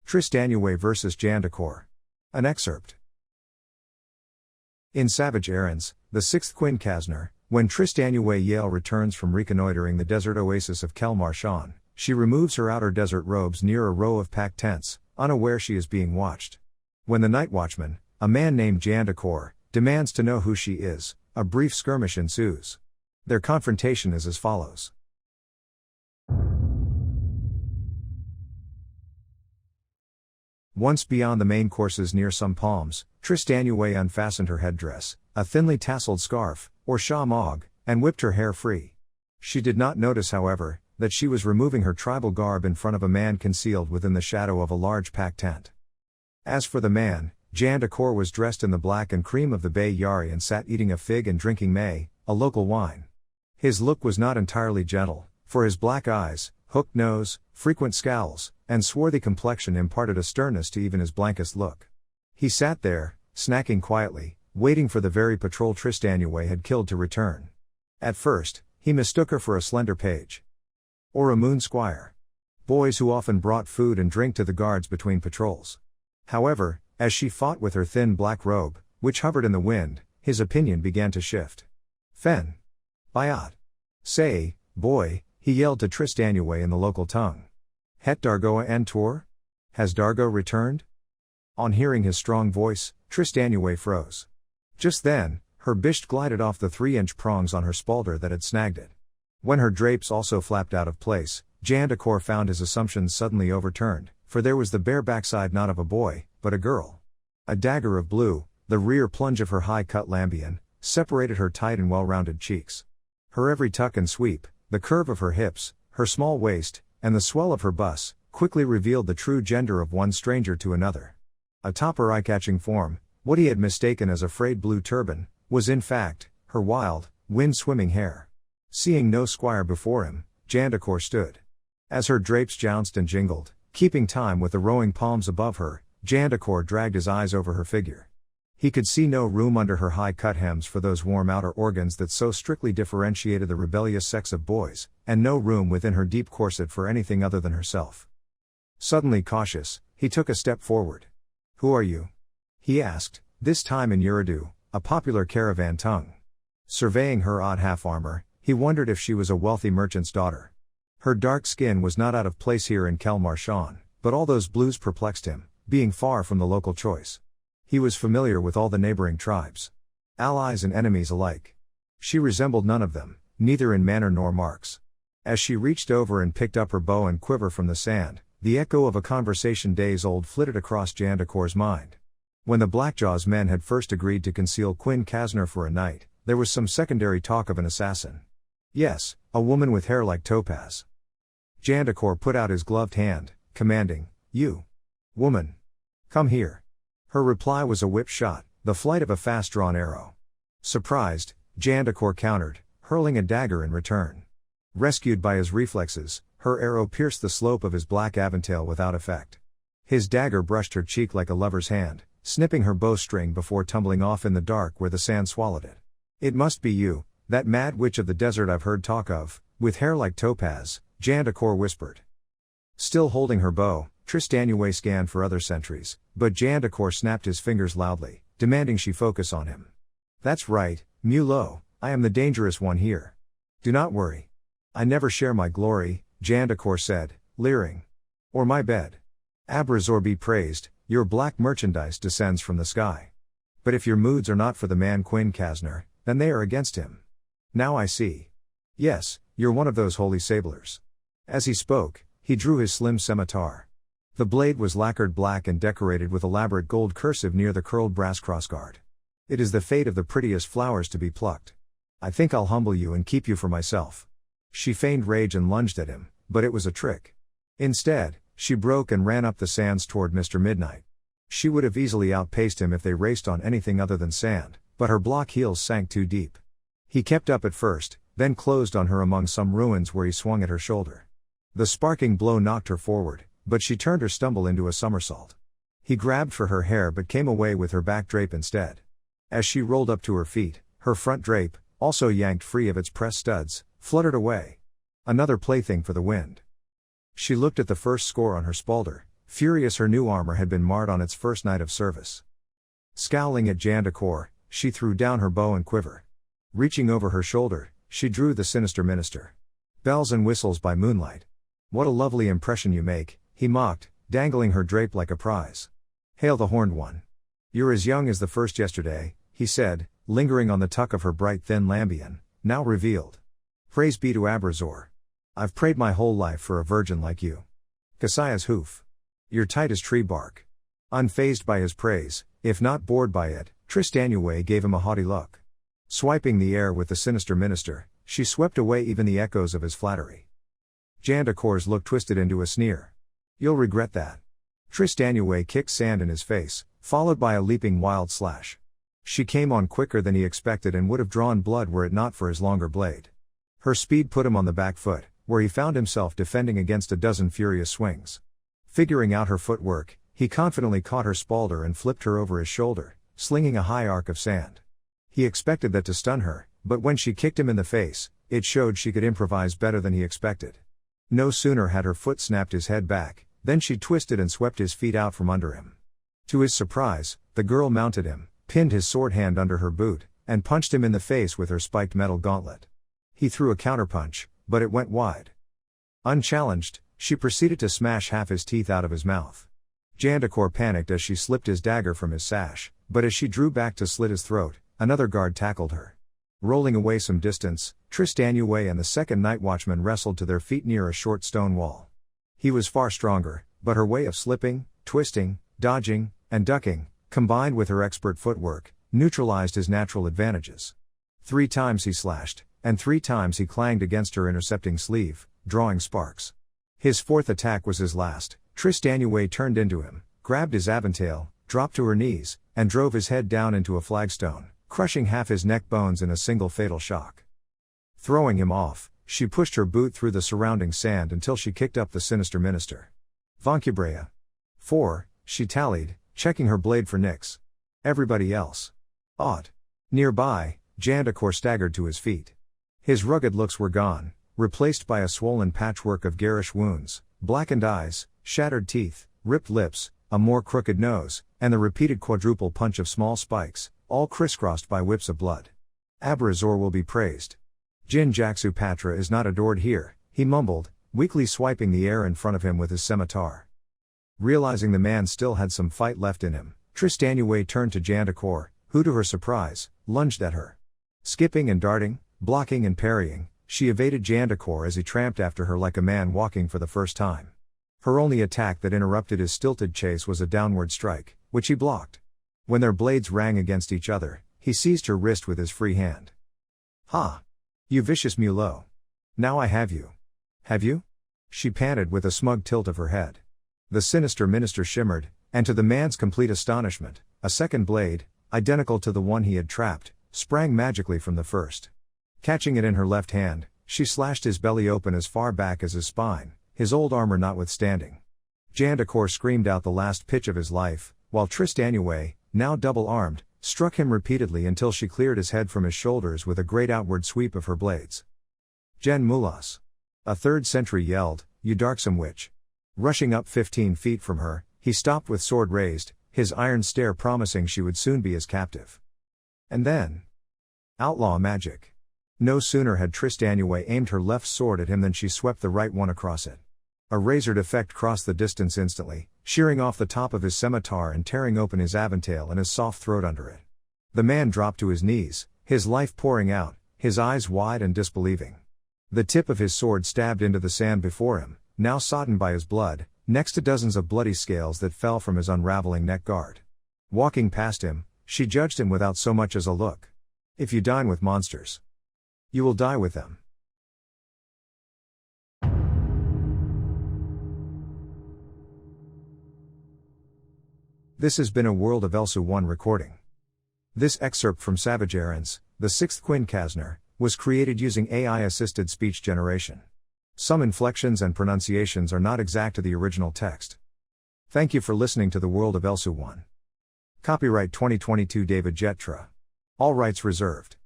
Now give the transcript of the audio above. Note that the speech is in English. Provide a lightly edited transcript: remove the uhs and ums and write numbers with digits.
Tristanué vs Jandaqor. An excerpt. In Savage Errands, the Sixth Kuinkazner, when Tristanué Yale returns from reconnoitering the desert oasis of Khel Marjon, she removes her outer desert robes near a row of packed tents, unaware she is being watched. When the nightwatchman, a man named Jandaqor, demands to know who she is, a brief skirmish ensues. Their confrontation is as follows. Once beyond the main courses near some palms, Tristanué unfastened her headdress, a thinly tasseled scarf, or shamog, and whipped her hair free. She did not notice, however, that she was removing her tribal garb in front of a man concealed within the shadow of a large packed tent. As for the man, Jandaqor was dressed in the black and cream of the Bayari and sat eating a fig and drinking may, a local wine. His look was not entirely gentle, for his black eyes, hooked nose, frequent scowls, and swarthy complexion imparted a sternness to even his blankest look. He sat there, snacking quietly, waiting for the very patrol Tristanué had killed to return. At first, he mistook her for a slender page. Or a moon squire. Boys who often brought food and drink to the guards between patrols. However, as she fought with her thin black robe, which hovered in the wind, his opinion began to shift. Fen. Bayat. Say, boy, he yelled to Tristanué in the local tongue. Het Dargo en tour? Has Dargo returned? On hearing his strong voice, Tristanué froze. Just then, her Bisht glided off the 3-inch prongs on her spalder that had snagged it. When her drapes also flapped out of place, Jandaqor found his assumptions suddenly overturned, for there was the bare backside not of a boy, but a girl. A dagger of blue, the rear plunge of her high-cut lambion, separated her tight and well-rounded cheeks. Her every tuck and sweep, the curve of her hips, her small waist, and the swell of her bust, quickly revealed the true gender of one stranger to another. Atop her eye-catching form, what he had mistaken as a frayed blue turban, was in fact, her wild, wind-swimming hair. Seeing no squire before him, Jandaqor stood. As her drapes jounced and jingled, keeping time with the rowing palms above her, Jandaqor dragged his eyes over her figure. He could see no room under her high-cut hems for those warm outer organs that so strictly differentiated the rebellious sex of boys, and no room within her deep corset for anything other than herself. Suddenly cautious, he took a step forward. "Who are you?" he asked, this time in Urdu, a popular caravan tongue. Surveying her odd half-armor, he wondered if she was a wealthy merchant's daughter. Her dark skin was not out of place here in Khel Marjon, but all those blues perplexed him, being far from the local choice. He was familiar with all the neighboring tribes. Allies and enemies alike. She resembled none of them, neither in manner nor marks. As she reached over and picked up her bow and quiver from the sand, the echo of a conversation days old flitted across Jandaqor's mind. When the Blackjaw's men had first agreed to conceal Kuinkazner for a night, there was some secondary talk of an assassin. Yes, a woman with hair like topaz. Jandaqor put out his gloved hand, commanding, "You, woman, come here." Her reply was a whip shot, the flight of a fast-drawn arrow. Surprised, Jandaqor countered, hurling a dagger in return. Rescued by his reflexes, her arrow pierced the slope of his black Aventail without effect. His dagger brushed her cheek like a lover's hand, snipping her bowstring before tumbling off in the dark where the sand swallowed it. "It must be you, that mad witch of the desert I've heard talk of, with hair like topaz," Jandaqor whispered. Still holding her bow, Tristanué scanned for other sentries, but Jandaqor snapped his fingers loudly, demanding she focus on him. "That's right, Mulot, I am the dangerous one here. Do not worry. I never share my glory," Jandaqor said, leering. "Or my bed. Abrazor be praised, your black merchandise descends from the sky. But if your moods are not for the man Kuinkazner, then they are against him. Now I see. Yes, you're one of those holy sablers." As he spoke, he drew his slim scimitar. The blade was lacquered black and decorated with elaborate gold cursive near the curled brass crossguard. "It is the fate of the prettiest flowers to be plucked. I think I'll humble you and keep you for myself." She feigned rage and lunged at him, but it was a trick. Instead, she broke and ran up the sands toward Mr. Midnight. She would have easily outpaced him if they raced on anything other than sand, but her block heels sank too deep. He kept up at first, then closed on her among some ruins where he swung at her shoulder. The sparking blow knocked her forward, but she turned her stumble into a somersault. He grabbed for her hair but came away with her back drape instead. As she rolled up to her feet, her front drape, also yanked free of its pressed studs, fluttered away. Another plaything for the wind. She looked at the first score on her spalder, furious her new armor had been marred on its first night of service. Scowling at Jandaqor, she threw down her bow and quiver. Reaching over her shoulder, she drew the sinister minister. Bells and whistles by moonlight. What a lovely impression you make, he mocked, dangling her drape like a prize. Hail the horned one. You're as young as the first yesterday, he said, lingering on the tuck of her bright thin lambion, now revealed. Praise be to Abrazor. I've prayed my whole life for a virgin like you. Kasaya's hoof. You're tight as tree bark. Unfazed by his praise, if not bored by it, Tristanué gave him a haughty look. Swiping the air with the sinister minister, she swept away even the echoes of his flattery. Jandaqor's look twisted into a sneer. You'll regret that. Tristanué kicked sand in his face, followed by a leaping wild slash. She came on quicker than he expected and would have drawn blood were it not for his longer blade. Her speed put him on the back foot, where he found himself defending against a dozen furious swings. Figuring out her footwork, he confidently caught her spalder and flipped her over his shoulder, slinging a high arc of sand. He expected that to stun her, but when she kicked him in the face, it showed she could improvise better than he expected. No sooner had her foot snapped his head back, than she twisted and swept his feet out from under him. To his surprise, the girl mounted him, pinned his sword hand under her boot, and punched him in the face with her spiked metal gauntlet. He threw a counterpunch, but it went wide. Unchallenged, she proceeded to smash half his teeth out of his mouth. Jandaqor panicked as she slipped his dagger from his sash, but as she drew back to slit his throat, another guard tackled her. Rolling away some distance, Tristanué and the second nightwatchman wrestled to their feet near a short stone wall. He was far stronger, but her way of slipping, twisting, dodging, and ducking, combined with her expert footwork, neutralized his natural advantages. 3 times he slashed, and 3 times he clanged against her intercepting sleeve, drawing sparks. His 4th attack was his last. Tristanué turned into him, grabbed his Aventail, dropped to her knees, and drove his head down into a flagstone, crushing half his neck bones in a single fatal shock. Throwing him off, she pushed her boot through the surrounding sand until she kicked up the sinister minister. Vonkubreya. 4, she tallied, checking her blade for nicks. Everybody else. Ought. Nearby, Jandaqor staggered to his feet. His rugged looks were gone, replaced by a swollen patchwork of garish wounds, blackened eyes, shattered teeth, ripped lips, a more crooked nose, and the repeated quadruple punch of small spikes, all crisscrossed by whips of blood. Abrazor will be praised. Jin Jaksu Patra is not adored here, he mumbled, weakly swiping the air in front of him with his scimitar. Realizing the man still had some fight left in him, Tristanué turned to Jandaqor, who to her surprise, lunged at her. Skipping and darting, blocking and parrying, she evaded Jandaqor as he tramped after her like a man walking for the first time. Her only attack that interrupted his stilted chase was a downward strike, which he blocked. When their blades rang against each other, he seized her wrist with his free hand. Ha! You vicious mulot. Now I have you. Have you? She panted with a smug tilt of her head. The sinister minister shimmered, and to the man's complete astonishment, a second blade, identical to the one he had trapped, sprang magically from the first. Catching it in her left hand, she slashed his belly open as far back as his spine, his old armor notwithstanding. Jandaqor screamed out the last pitch of his life, while Tristanué, now double-armed, struck him repeatedly until she cleared his head from his shoulders with a great outward sweep of her blades. Jen Mulas. A 3rd sentry yelled, "You darksome witch." Rushing up 15 feet from her, he stopped with sword raised, his iron stare promising she would soon be his captive. And then... outlaw magic. No sooner had Tristanué aimed her left sword at him than she swept the right one across it. A razored effect crossed the distance instantly, shearing off the top of his scimitar and tearing open his Aventail and his soft throat under it. The man dropped to his knees, his life pouring out, his eyes wide and disbelieving. The tip of his sword stabbed into the sand before him, now sodden by his blood, next to dozens of bloody scales that fell from his unraveling neck guard. Walking past him, she judged him without so much as a look. If you dine with monsters, you will die with them. This has been a World of Elsuon recording. This excerpt from Savage Errands, the Sixth Kuinkazner, was created using AI-assisted speech generation. Some inflections and pronunciations are not exact to the original text. Thank you for listening to the World of Elsuon. Copyright 2022 David Jetra. All rights reserved.